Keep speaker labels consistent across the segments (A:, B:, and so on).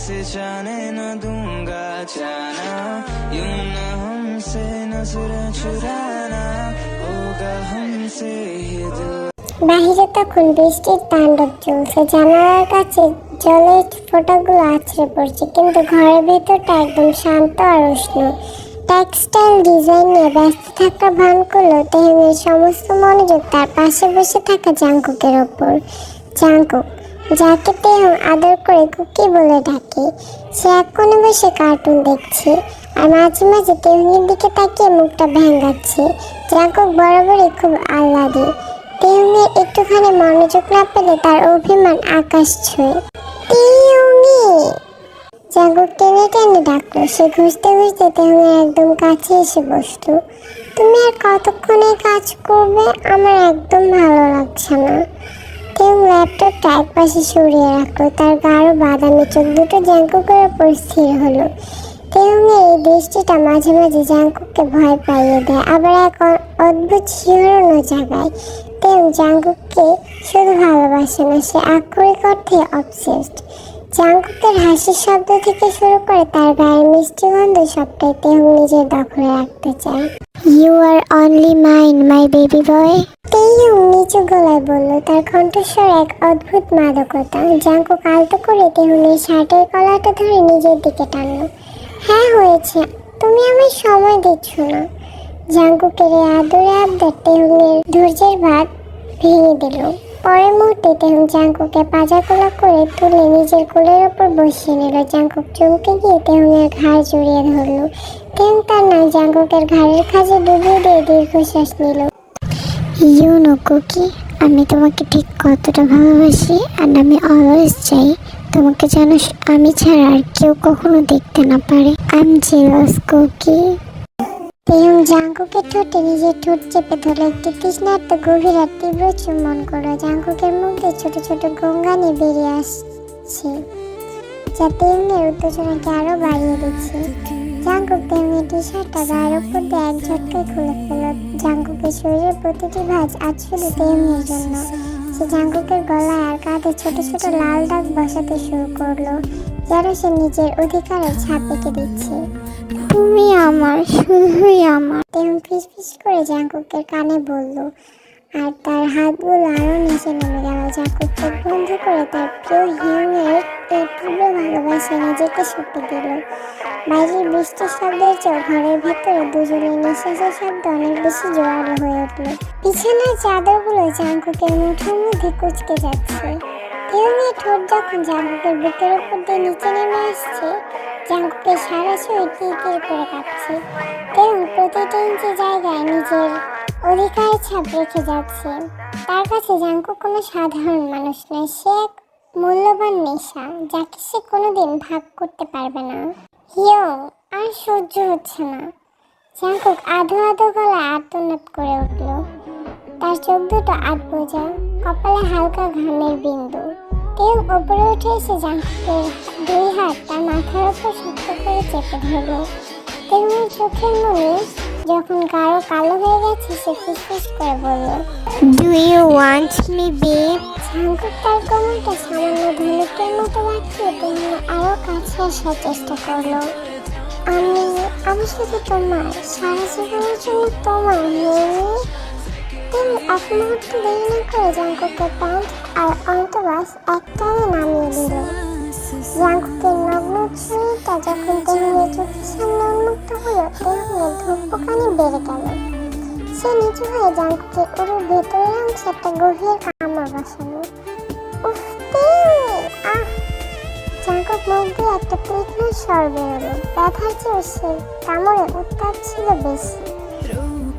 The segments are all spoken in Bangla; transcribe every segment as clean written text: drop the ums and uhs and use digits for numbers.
A: से जाने न दूंगा जाना, यूं न हमसे नजरें चुराना, होगा हमसे ही दिल।
B: বাহিরে তখন বৃষ্টির তাণ্ডব চলছে। জানালার কাছে জলের ফোঁটাগুলো আছড়ে পড়ছে, কিন্তু ঘরের ভেতরটা একদম শান্ত আর উষ্ণ। টেক্সটাইল ডিজাইন নিয়ে ব্যস্ত থাকার ভান করলো তেহমের সমস্ত মনোযোগ তার পাশে বসে থাকা জাংকুকের ওপর। জাংকুক, যাকে তেহম আদর করে কুকি বলে ডাকে, সে এক কোণে বসে কার্টুন দেখছে আর মাঝে মাঝে তেহমের দিকে তাকিয়ে মুখটা ভেঙাচ্ছে। জাংকুক বরাবরই খুব আহ্লাদী। তেহমের একটুখানি মনোযোগ না পেলে তার অভিমান আকাশ ছুঁয়ে। তেহমি, জাংকুক টেনে টেনে ডাকলো। সে ঘুষতে ঘুষতে তেহমের একদম কাছে এসে বসলো। তুমি আর কতক্ষণে কাজ করবে? আমার একদম ভালো লাগছে না। তেহম ল্যাপটপটা এক পাশে সরিয়ে রাখলো। তার গাঢ় বাদামি চোখ দুটো জাংকুকের ওপর স্থির হলো। তেহমের এই দৃষ্টিটা মাঝে মাঝে জাংকুককে ভয় পাইয়ে দেয়, আবার এক অদ্ভুত শিহরণও জাগায়। তেহম জাংকুককে শুধু ভালোবাসে না, সে আক্ষরিক অর্থে অবসেসড। জাংকুকের হাসির শব্দ থেকে শুরু করে তার গায়ের মিষ্টি গন্ধ সবটাই তেহম নিজের দখলে রাখতে চায়। You are only mine, my baby boy. Taehyung নিচু গলায় বলল, তার কণ্ঠস্বর এক অদ্ভুত মাদকতা। জাংকুক আলতো করে তেহমের শার্টের কলারটা ধরে নিজের দিকে টানল। হ্যাঁ হয়েছে, তুমি আমার সময় দিচ্ছ না। জাংকুকের এই আদরে আবদার তেহমের ধৈর্যের ভাত ভেঙে দিল। পরের মুহূর্তে তেহম জাংকুকে পাজাকোলা করে তুলে নিজের কোলের ওপর বসিয়ে নিল। জাংকুক চমকে গিয়ে তেহমের ঘাড় জড়িয়ে ধরল। তেহম তার নাক জাংকুকের ঘাড়ের খাঁজে ডুবিয়ে দিয়ে দীর্ঘশ্বাস নিল। ইউ নো কুকি, আমি তোমাকে ঠিক কতটা ভালোবাসি, আর আমি অলওয়েজ চাই তোমাকে যেন আমি ছাড়া আর কেউ কখনো দেখতে না পারে। I am jealous Kookie. Taehyung জাংকুকের ঠোঁটে নিজের ঠোঁট চেপে ধরল। একটি তৃষ্ণার্ত গভীর আর তীব্র চুম্বন করলো। জাংকুকের মুখ দিয়ে ছোট ছোট গঙ্গানি বেরিয়ে আসছে, যা তেহমের উত্তেজনাকে আরো বাড়িয়ে দিচ্ছে। জাংকুক তেহমের টি শার্টটা গায়ের উপর দিয়ে এক ঝটকায় খুলে ফেলল। জাংকুকের শরীরের প্রতিটি ভাঁজ আজ শুধু তেহমের জন্য। সে জাংকুকের গলায় আর কাঁধে ছোট ছোট লাল দাগ বসাতে শুরু করলো, যেন সে নিজের অধিকারের ছাপ এঁকে দিচ্ছে। তুমি আমার, শুধুই আমার, তেহম ফিসফিস করে জাংকুকের কানে বলল, আর তার হাতগুলো আরো নিচে নেমে গেল। জাংকুক চোখ বন্ধ করে তার প্রিয় হিউংয়ের এই তীব্র ভালোবাসায় নিজেকে সঁপে দিল। বাইরের বৃষ্টির শব্দের চেয়েও ঘরের ভেতরে দুজনের নিঃশ্বাসের শব্দ অনেক বেশি জোরালো হয়ে উঠল। বিছানার চাদরগুলো জাংকুকের মুঠোর মধ্যে কুঁচকে যাচ্ছে। তেহমের ঠোঁট যখন জাংকুকের বুকের উপর দিয়ে নিচে নেমে আসছে, জাংকুকের সারা শরীর টিরটির করে কাঁপছে। তেহম প্রতিটা ইঞ্চি জায়গায় নিজের অধিকারের ছাপ রেখে যাচ্ছে। তার কাছে জাংকুক কোনো সাধারণ মানুষ নয়, সে এক মূল্যবান নেশা, যাকে সে কোনোদিন ভাগ করতে পারবে না। হিয়ং, আর সহ্য হচ্ছে না। জাংকুক আধো আধো গলায় আর্তনাদ করে উঠল। তার চোখ দুটো আধবোজা, কপালে হালকা ঘামের বিন্দু। তেহম ওপরে উঠে এসে জাংকুকের দুই হাত তার মাথার ওপর শক্ত করে চেপে ধরল। তেহমের চোখের মনে যখন গাঢ় কালো হয়ে গেছে, সে ফিসফিস করে বলল, do you want me babe? Jungkook তার কোমরটা সামান্য ধনুকের মতো বাঁকিয়ে তেহমের আরো কাছে আসার চেষ্টা করলো। আমি শুধু তোমার, সারা জীবনের জন্য তোমার। তেহম এক মুহূর্ত দেরি না করে জাংকুকের প্যান্ট আর অন্তবাস একটানে নামিয়ে দিল। জাংকুকের নগ্ন শরীরটা যখন তেহমের চোখের সামনে উন্মুক্ত হলো, তেহমের ধূপকানি বেড়ে গেল। সে নিচু হয়ে জাংকুকের উরুর ভেতরের অংশে একটা গভীর কামড় বসালো। উফ, তেহমি, আহ! জাংকুক মুখ দিয়ে একটা তীক্ষ্ণ স্বর বেরোলো। ব্যথার চেয়েও সে কামড়ে উত্তাপ ছিল বেশি।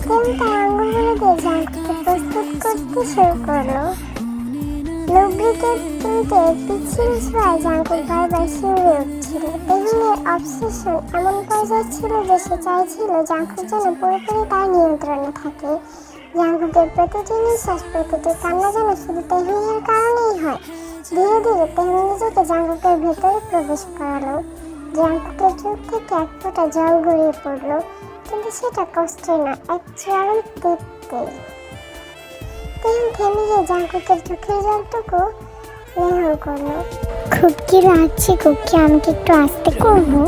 B: তেহম তার আঙ্গুলগুলো দিয়ে জাংকুককে প্রস্তুত করতে শুরু করলো। লুব্রিকেট কিনতে পিচ্ছিল ছোঁয়ায় জাংকুক বারবার শিউরে উঠছিল। তেহমের অবসেশন এমন পর্যায়ে ছিল যে সে চাইছিল জাংকুক যেন পুরোপুরি তার নিয়ন্ত্রণে থাকে। জাংকুকের প্রতিটি নিঃশ্বাস, প্রতিটি কান্না যেন শুধু তেহমের কারণেই হয়। ধীরে ধীরে তেহম নিজেকে জাংকুকের ভেতরে প্রবেশ করালো। জাংকুকের চোখ থেকে এক ফোঁটা জল গড়িয়ে পড়ল, কিন্তু সেটা কষ্টে না, এক চরম তৃপ্তি। তেহম থেমে গিয়ে জাংকুকের চোখের জলটুকু স্নেহ করলো। খুব কি লাগছে কুকি, আমি কি একটু আস্তে করবো?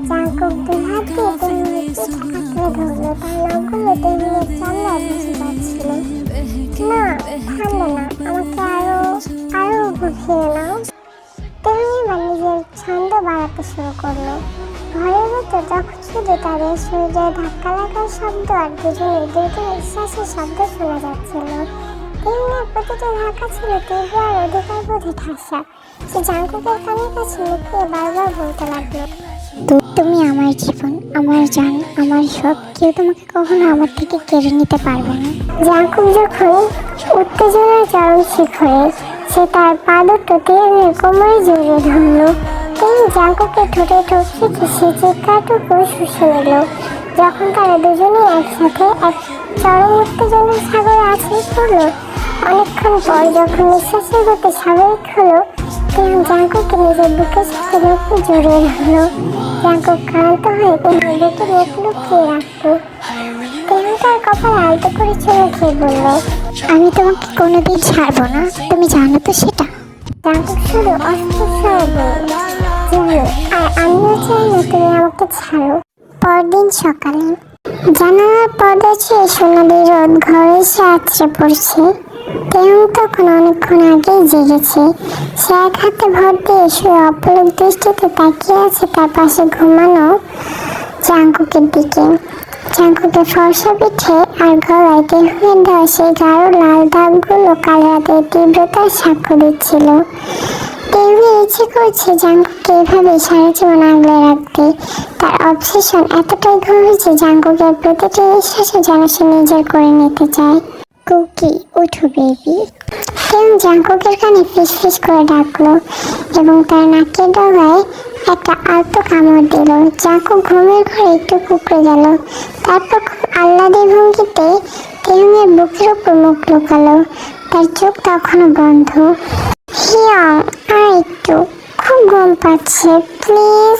B: জাঙ্কুক দুই হাত দিয়ে তেমনি পিঠ আঁকড়ে ধরলো। তার নখগুলো তেমনি চামড়া বুঝে যাচ্ছিল। না, থামবে না, আমাকে আরো আরো ঘুরিয়ে নাও। তেমনি এবার নিজের ছন্দ বাড়াতে শুরু করলো। ঘরের ভেতর যখন শুধু তাদের শরীরে ধাক্কা লাগার শব্দ আর দুজনের দীর্ঘ নিঃশ্বাসের শব্দ শোনা যাচ্ছিল। তেমনি প্রতিটি ধাক্কা ছিল তীব্র আর অধিকার বোধে ঠাসা। সে জাঙ্কুকের কানের কাছে লুকিয়ে বারবার বলতে লাগলো, তুমি আমার জীবন, আমার জান, আমার সব। কেউ তোমাকে কখনো আমার থেকে কেড়ে নিতে পারবে না। জাঙ্কুক যখন উত্তেজনার চরম শিখরে, সে তার পা দুটো তেমনি কোমরে জড়িয়ে ধরলো। তিনি জাঙ্কুকের ঠোঁটে ঠোঁট রেখে সে চিৎকারটুকু শুষে নিল। যখন তারা দুজনেই একসাথে এক চরম উত্তেজনার সাগরে আছড়ে পড়ল, অনেকক্ষণ পর যখন নিঃশ্বাসের গতি স্বাভাবিক হলো, তেমন জাঙ্কুককে নিজের বুকের সাথে রক্ত জড়িয়ে ধরলো। জাঙ্কুক ক্লান্ত হয়ে তেমন বুকে মুখ লুকিয়ে রাখতো। তেমন তার কপালে আলতো করে চুমু খেয়ে বলল, আমি তোমাকে কোনোদিন ছাড়বো না, তুমি জানো তো সেটা। জাঙ্কুক শুধু অস্পষ্টভাবে বলল, জানো, আর আমিও চাই না তুমি আমাকে ছাড়ো। পরদিন সকালে জানালার পর্দা ছেড়ে সোনালি রোদ ঘরে এসে আছড়ে পড়ছে। তেমন তখন অনেকক্ষণ আগেই জেগেছে। সে এক হাতে ভর দিয়ে শুয়ে অপলক দৃষ্টিতে তাকিয়ে আছে তার পাশে ঘুমানো জাঙ্কুকের দিকে। জাঙ্কুকের ফর্সা পিঠে আর গলায় তেহুয়ের দেওয়া সেই গাঢ় লাল দাগগুলো কাল রাতের তীব্রতার সাক্ষ্য দিচ্ছিল। তেহুয়ের ইচ্ছে করছে জাঙ্কুককে এভাবে সারা জীবন আগলে রাখতে। তার অবসেশন এতটাই গভীর যে জাঙ্কুকের প্রতিটি নিঃশ্বাসে যেন সে নিজের করে নিতে চায়। কুকি, উঠো বেবি। কেউ জাঙ্কুকের কানে ফিস ফিস করে ডাকলো এবং তার নাকের ডগায় একটা আলতো কামড় দিল। জাঙ্কুক ঘুমের ঘরে একটু কুকড়ে গেল। তারপর খুব আহ্লাদী ভঙ্গিতে তেহুয়ের বুকের উপর মুখ লুকালো। তার চোখ তখনও বন্ধ। হিয়াং, আর একটু, খুব ঘুম পাচ্ছে, প্লিজ।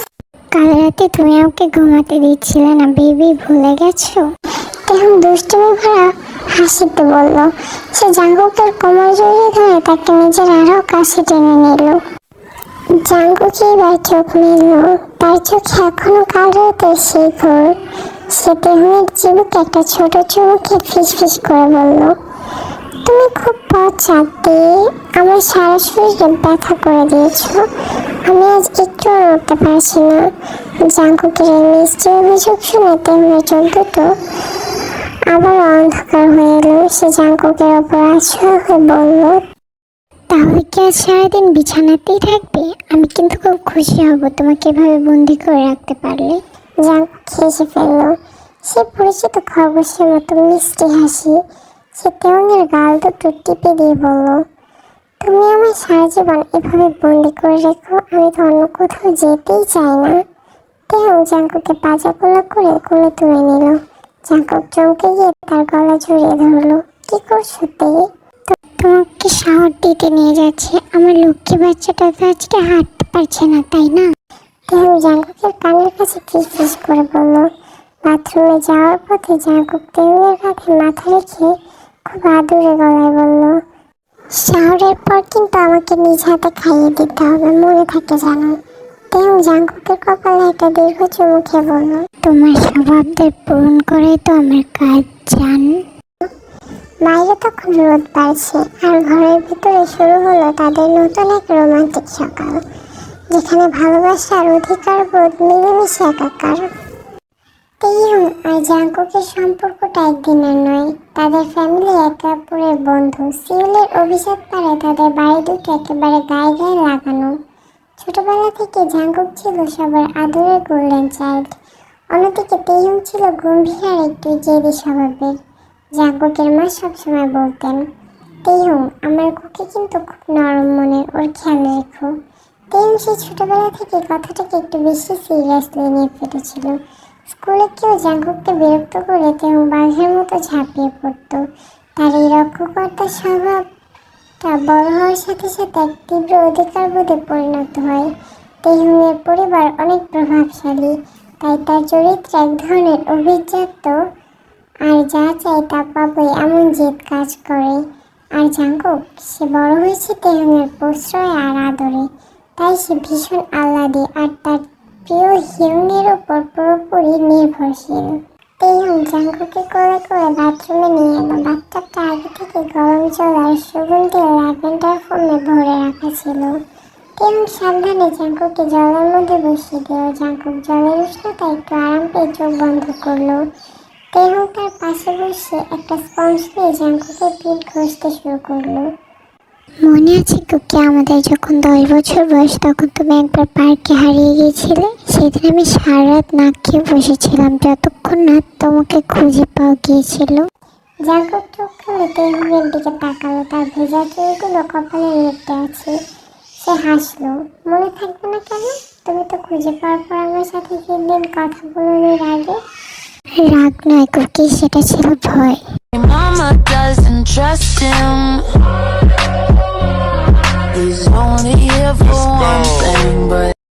B: কাল রাতে তুমি আমাকে ঘুমাতে দিচ্ছিলে না বেবি, ভুলে গেছো? তেহুন দুষ্টুমি ভরা হাসিতে বলল। সে জাঙ্কুকের কোমর জড়িয়ে ধরে তাকে নিজের আরো কাছে টেনে নিল। জাঙ্কুক এবার চোখ মেলল। তার চোখে এখনো কাল রাতে সেই ঘোর। সে তেহুনের চিবুকে একটা ছোট চুমুকে ফিস ফিস করে বলল, তুমি খুব পচাতে, আমার সারা শরীরে ব্যথা করে দিয়েছ। আমি আজ একটু উঠতে পারছি না। জাঙ্কুকের এই মিষ্টি অভিযোগ শুনে তেহুনের চোখ দুটো আবার অন্ধকার হয়ে এলো। সে জাঙ্কুকের ওপর আশ্রয় হয়ে বলল, তাহলে কি আজ সারাদিন বিছানাতেই থাকবে? আমি কিন্তু খুব খুশি হব তোমাকে এভাবে বন্দি করে রাখতে পারলে। জাঙ্কুক হেসে ফেলল। সে পরিচিত খরগোশের মতো মিষ্টি হাসি। সে তেউংয়ের গাল দুটো টিপে দিয়ে বলল, তুমি আমার সারা জীবন এভাবে বন্দি করে রেখো, আমি তো অন্য কোথাও যেতেই চাই না। তেউং জাঙ্কুকে পাজা কোলা করে কোলে তুলে নিল। জাঙ্কুক চমকে গিয়ে তার গলা জড়িয়ে ধরলো। কি করছো তে? তোমাকে শহর দিতে নিয়ে যাচ্ছে। আমার লক্ষ্মী বাচ্চাটা তো আজকে হাঁটতে পারছে না, তাই না? তেহুং জাঙ্কুকের কানের কাছে ফিস ফিস করে বলল। বাথরুমে যাওয়ার পথে জাঙ্কুক তেহুংয়ের কাঁধে মাথা রেখে খুব আদুরে গলায় বলল, শহরের পর কিন্তু আমাকে নিজ হাতে খাইয়ে দিতে হবে, মনে থাকে জানো। তেহুং জাঙ্কুকের কপালে একটা দীর্ঘ চুমু খেয়ে বলল, তোমার স্বভাবদের পূরণ করে তো আমার কাজ, জান। বাইরে তখন রোদ বাড়ছে আর ঘরের ভিতরে শুরু হলো তাদের নতুন এক রোমান্টিক সকাল, যেখানে ভালোবাসা আর অধিকার বোধ মিলেমিশে একাকার। তেহুং আর জাঙ্কুকের সম্পর্কটা একদিনের নয়। তাদের ফ্যামিলি একে অপরের বন্ধু। সিউলের অভিজাত পাড়ায় তাদের বাড়ি দুটো একেবারে গায়ে গায়ে লাগানো। ছোটবেলা থেকে জাঙ্কুক ছিল সবার আদরের গোল্ডেন চাইল্ড। অন্যদিকে তেহুং ছিল গম্ভীর আর একটু জেদি স্বভাবের। জাঙ্কুকের মা সবসময় বলতেন, তেহুং, আমার কুকি কিন্তু খুব নরম মনের, ওর খেয়াল রেখো। তেহুং সে ছোটবেলা থেকে কথাটাকে একটু বেশি সিরিয়াসলি নিয়ে ফেলেছিল। স্কুলে কেউ জাঙ্কুককে বিরক্ত করলে তেহুং বাঘের মতো ঝাঁপিয়ে পড়ত। তার এই রক্ষকর্তার স্বভাবটা বড় হওয়ার সাথে সাথে এক তীব্র অধিকার বোধে পরিণত হয়। তেহুংয়ের পরিবার অনেক প্রভাবশালী, তাই তার চরিত্রে এক ধরনের অভিজাত্য আর যা চাই তা পাবই এমন জেদ কাজ করে। আর জাঙ্কুক সে বড় হয়েছে তেহংয়ের প্রশ্রয় আর আদরে, তাই সে ভীষণ আহ্লাদী আর তার প্রিয় হিউংয়ের ওপর পুরোপুরি নির্ভরশীল। তেহং জাঙ্কুকে কোলে করে বাথরুমে নিয়ে এলো। বাথটাবটা আগে থেকে গরম জল আর সুগন্ধি ল্যাভেন্ডার ফোমে ভরে রাখা ছিল। তেহং সাবধানে জাঙ্কুকে জলের মধ্যে বসিয়ে দিল। জাঙ্কুক জলের উষ্ণতা একটু আরাম পেয়ে চোখ বন্ধ করলো। তেহং তার পাশে বসে একটা স্পঞ্জ নিয়ে জাঙ্কুকের পিঠ ঘষতে শুরু করলো। মনে আছে কুকি, আমাদের যখন 10 বছর বয়স তখন তুমি একবার পার্কে হারিয়ে গিয়েছিলে। সেদিন আমি সারা রাত নাক খেয়ে বসেছিলাম যতক্ষণ না তোমাকে খুঁজে পাওয়া গিয়েছিল। জাঙ্কুক চোখ খুলে তেহংয়ের দিকে তাকালো। তার ভেজা চুলগুলো কপালে লেপটে আছে। সে হাসলো। মনে থাকবে না কেন? তুমি তো খুঁজে পাওয়ার পর আমার সাথে দিন কথা বলনি আগে। রাগ নয় কুকি, সেটা ছিল ভয়।
A: Mama doesn't trust him.